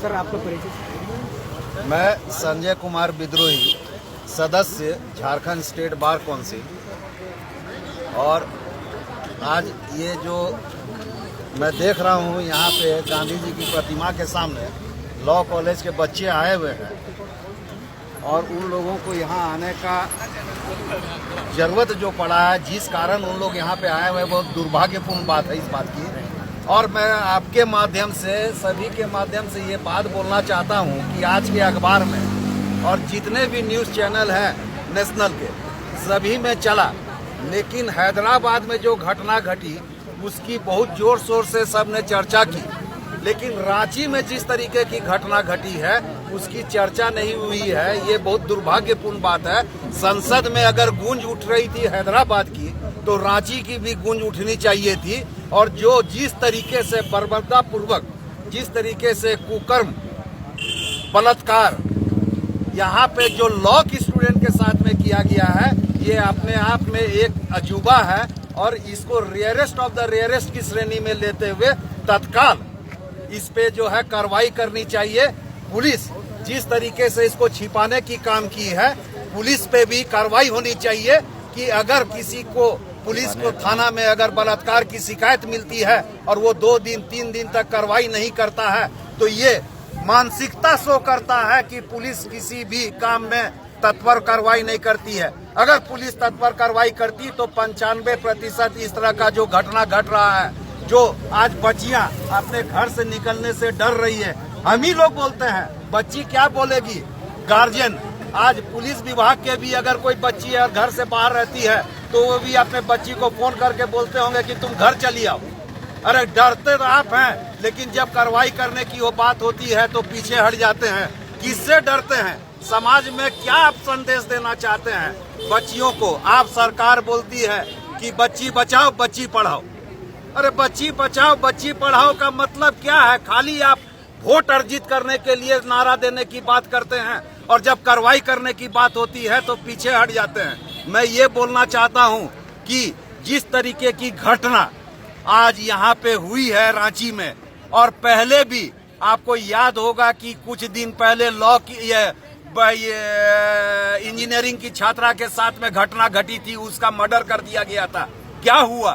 Sir आपका परिचय? मैं संजय कुमार विद्रोही, सदस्य झारखंड स्टेट बार काउंसिल। और आज ये जो मैं देख रहा हूँ यहाँ पे गांधी जी की प्रतिमा के सामने लॉ कॉलेज के बच्चे आए हुए हैं और उन लोगों को यहाँ आने का जरूरत जो पड़ा है, जिस कारण उन लोग यहाँ पे आए हुए हैं, बहुत दुर्भाग्यपूर्ण बात है इस बात की। और मैं आपके माध्यम से, सभी के माध्यम से ये बात बोलना चाहता हूँ कि आज के अखबार में और जितने भी न्यूज़ चैनल हैं नेशनल के, सभी में चला, लेकिन हैदराबाद में जो घटना घटी उसकी बहुत जोर शोर से सबने चर्चा की, लेकिन रांची में जिस तरीके की घटना घटी है उसकी चर्चा नहीं हुई है। ये बहुत दुर्भाग्यपूर्ण बात है। संसद में अगर गूंज उठ रही थी हैदराबाद की, तो रांची की भी गूंज उठनी चाहिए थी। और जो जिस तरीके से बर्बरतापूर्वक, जिस तरीके से कुकर्म, बलात्कार यहाँ पे जो लॉ की स्टूडेंट के साथ में किया गया है, ये अपने आप में एक अजूबा है। और इसको रेयरेस्ट ऑफ द रेयरेस्ट की श्रेणी में लेते हुए तत्काल इस पे जो है कार्रवाई करनी चाहिए। पुलिस जिस तरीके से इसको छिपाने की काम की है, पुलिस पे भी कार्रवाई होनी चाहिए कि अगर किसी को, पुलिस को थाना में अगर बलात्कार की शिकायत मिलती है और वो 2 दिन 3 दिन तक कार्रवाई नहीं करता है, तो ये मानसिकता शो करता है कि पुलिस किसी भी काम में तत्पर कार्रवाई नहीं करती है। अगर पुलिस तत्पर कार्रवाई करती तो 95% इस तरह का जो घटना घट रहा है, जो आज बच्चियां अपने घर से निकलने से डर रही है। हम ही लोग बोलते हैं, बच्ची क्या बोलेगी, गार्जियन। आज पुलिस विभाग के भी अगर कोई बच्ची है घर से बाहर रहती है तो वो भी अपने बच्ची को फोन करके बोलते होंगे कि तुम घर चली आओ। अरे डरते तो आप हैं, लेकिन जब कार्रवाई करने की वो बात होती है तो पीछे हट जाते हैं। किससे डरते हैं? समाज में क्या आप संदेश देना चाहते हैं बच्चियों को? आप सरकार बोलती है कि बच्ची बचाओ बच्ची पढ़ाओ। अरे बच्ची बचाओ बच्ची पढ़ाओ का मतलब क्या है? खाली आप वोट अर्जित करने के लिए नारा देने की बात करते हैं और जब कार्रवाई करने की बात होती है तो पीछे हट जाते हैं। मैं ये बोलना चाहता हूं कि जिस तरीके की घटना आज यहाँ पे हुई है रांची में, और पहले भी आपको याद होगा कि कुछ दिन पहले लॉ की इंजीनियरिंग की छात्रा के साथ में घटना घटी थी, उसका मर्डर कर दिया गया था। क्या हुआ?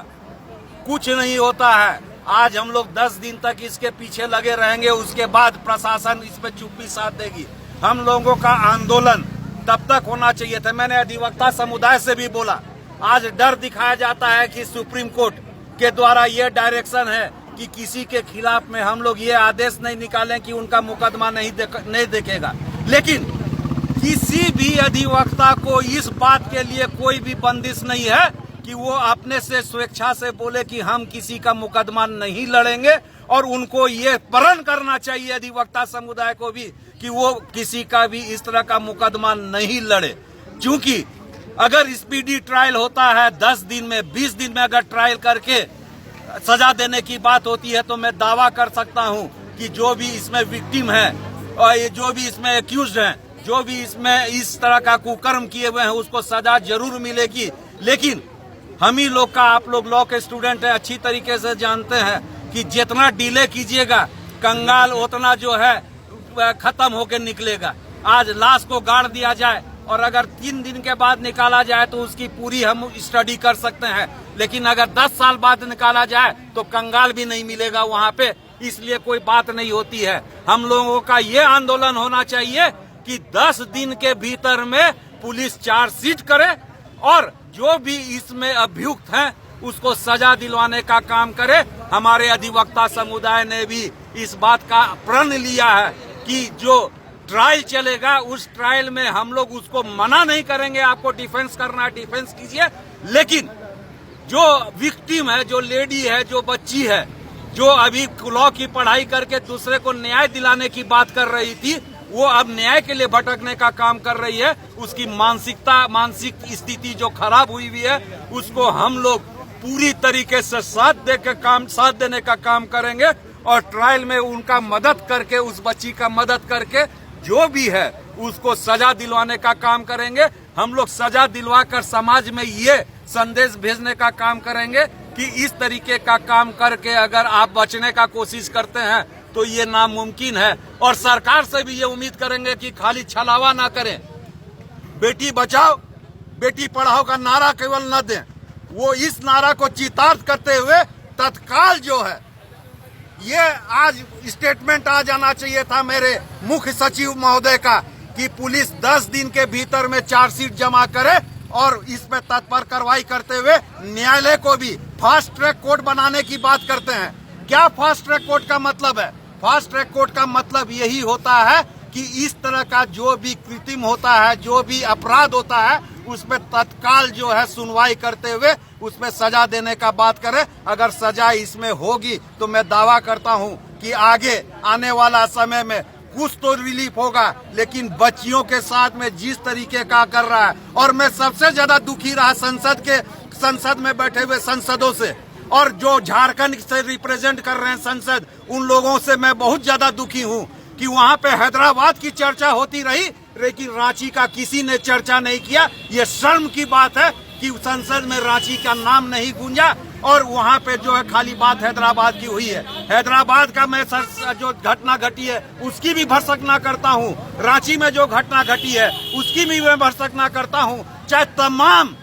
कुछ नहीं होता है। आज हम लोग 10 दिन तक इसके पीछे लगे रहेंगे, उसके बाद प्रशासन इस पे चुप्पी साध देगी। हम लोगों का आंदोलन तब तक होना चाहिए था। मैंने अधिवक्ता समुदाय से भी बोला, आज डर दिखाया जाता है कि सुप्रीम कोर्ट के द्वारा ये डायरेक्शन है कि किसी के खिलाफ में हम लोग ये आदेश नहीं निकालें कि उनका मुकदमा नहीं देखेगा। लेकिन किसी भी अधिवक्ता को इस बात के लिए कोई भी बंदिश नहीं है कि वो अपने से स्वेच्छा से बोले कि हम किसी का मुकदमा नहीं लड़ेंगे। और उनको ये प्रण करना चाहिए अधिवक्ता समुदाय को भी कि वो किसी का भी इस तरह का मुकदमा नहीं लड़े। क्योंकि अगर स्पीडी ट्रायल होता है 10 दिन में, 20 दिन में अगर ट्रायल करके सजा देने की बात होती है, तो मैं दावा कर सकता हूं कि जो भी इसमें विक्टिम है और जो भी इसमें एक्यूज्ड हैं, जो भी इसमें इस तरह का कुकर्म किए हुए हैं, उसको सजा जरूर मिलेगी। लेकिन हम ही लोग का, आप लोग लॉ के स्टूडेंट हैं, अच्छी तरीके से जानते हैं कि जितना डिले कीजिएगा कंगाल उतना जो है खत्म होकर निकलेगा। आज लाश को गाड़ दिया जाए और अगर 3 दिन के बाद निकाला जाए तो उसकी पूरी हम स्टडी कर सकते हैं, लेकिन अगर 10 साल बाद निकाला जाए तो कंगाल भी नहीं मिलेगा वहाँ पे। इसलिए कोई बात नहीं होती है। हम लोगों का ये आंदोलन होना चाहिए कि 10 दिन के भीतर में पुलिस चार्जशीट करे और जो भी इसमें अभियुक्त हैं उसको सजा दिलवाने का काम करे। हमारे अधिवक्ता समुदाय ने भी इस बात का प्रण लिया है कि जो ट्रायल चलेगा उस ट्रायल में हम लोग उसको मना नहीं करेंगे। आपको डिफेंस करना है डिफेंस कीजिए, लेकिन जो विक्टिम है, जो लेडी है, जो बच्ची है, जो अभी लॉ की पढ़ाई करके दूसरे को न्याय दिलाने की बात कर रही थी, वो अब न्याय के लिए भटकने का काम कर रही है। उसकी मानसिक स्थिति जो खराब हुई है, उसको हम लोग पूरी तरीके से साथ देने का काम करेंगे और ट्रायल में उनका मदद करके, उस बच्ची का मदद करके जो भी है उसको सजा दिलवाने का काम करेंगे। हम लोग सजा दिलवा कर समाज में ये संदेश भेजने का काम करेंगे कि इस तरीके का काम करके अगर आप बचने का कोशिश करते हैं तो ये नामुमकिन है। और सरकार से भी ये उम्मीद करेंगे कि खाली छलावा ना करें, बेटी बचाओ बेटी पढ़ाओ का नारा केवल न दें, वो इस नारा को चितार्थ करते हुए तत्काल जो है ये आज स्टेटमेंट आ जाना चाहिए था मेरे मुख्य सचिव महोदय का कि पुलिस 10 दिन के भीतर में चार्जशीट जमा करे और इसमें तत्पर कार्रवाई करते हुए न्यायालय को भी फास्ट ट्रैक कोर्ट बनाने की बात करते हैं। क्या फास्ट ट्रैक कोर्ट का मतलब है? फास्ट ट्रैक कोर्ट का मतलब यही होता है कि इस तरह का जो भी कृत्रिम होता है, जो भी अपराध होता है, उसमें तत्काल जो है सुनवाई करते हुए उसमें सजा देने का बात करें। अगर सजा इसमें होगी तो मैं दावा करता हूं कि आगे आने वाला समय में कुछ तो रिलीफ होगा, लेकिन बच्चियों के साथ में जिस तरीके का कर रहा है, और मैं सबसे ज्यादा दुखी रहा संसद में बैठे हुए सांसदों से, और जो झारखंड से रिप्रेजेंट कर रहे हैं संसद, उन लोगों से मैं बहुत ज्यादा दुखी हूं कि वहां पे हैदराबाद की चर्चा होती रही लेकिन रांची का किसी ने चर्चा नहीं किया। ये शर्म की बात है कि संसद में रांची का नाम नहीं गूंजा और वहां पे जो है खाली बात हैदराबाद की हुई है। हैदराबाद का मैं जो घटना घटी है उसकी भी भर्त्सना करता हूं, रांची में जो घटना घटी है उसकी भी मैं भर्त्सना करता हूं। चाहे तमाम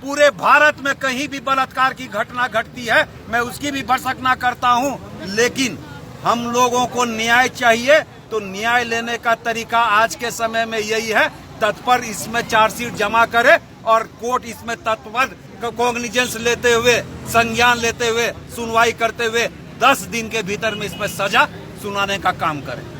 पूरे भारत में कहीं भी बलात्कार की घटना घटती है मैं उसकी भी भर्त्सना करता हूं, लेकिन हम लोगों को न्याय चाहिए। तो न्याय लेने का तरीका आज के समय में यही है, तत्पर इसमें चार्जशीट जमा करे और कोर्ट इसमें तत्पर कॉग्निजेंस लेते हुए, संज्ञान लेते हुए, सुनवाई करते हुए 10 दिन के भीतर में इसमें सजा सुनाने का काम करे।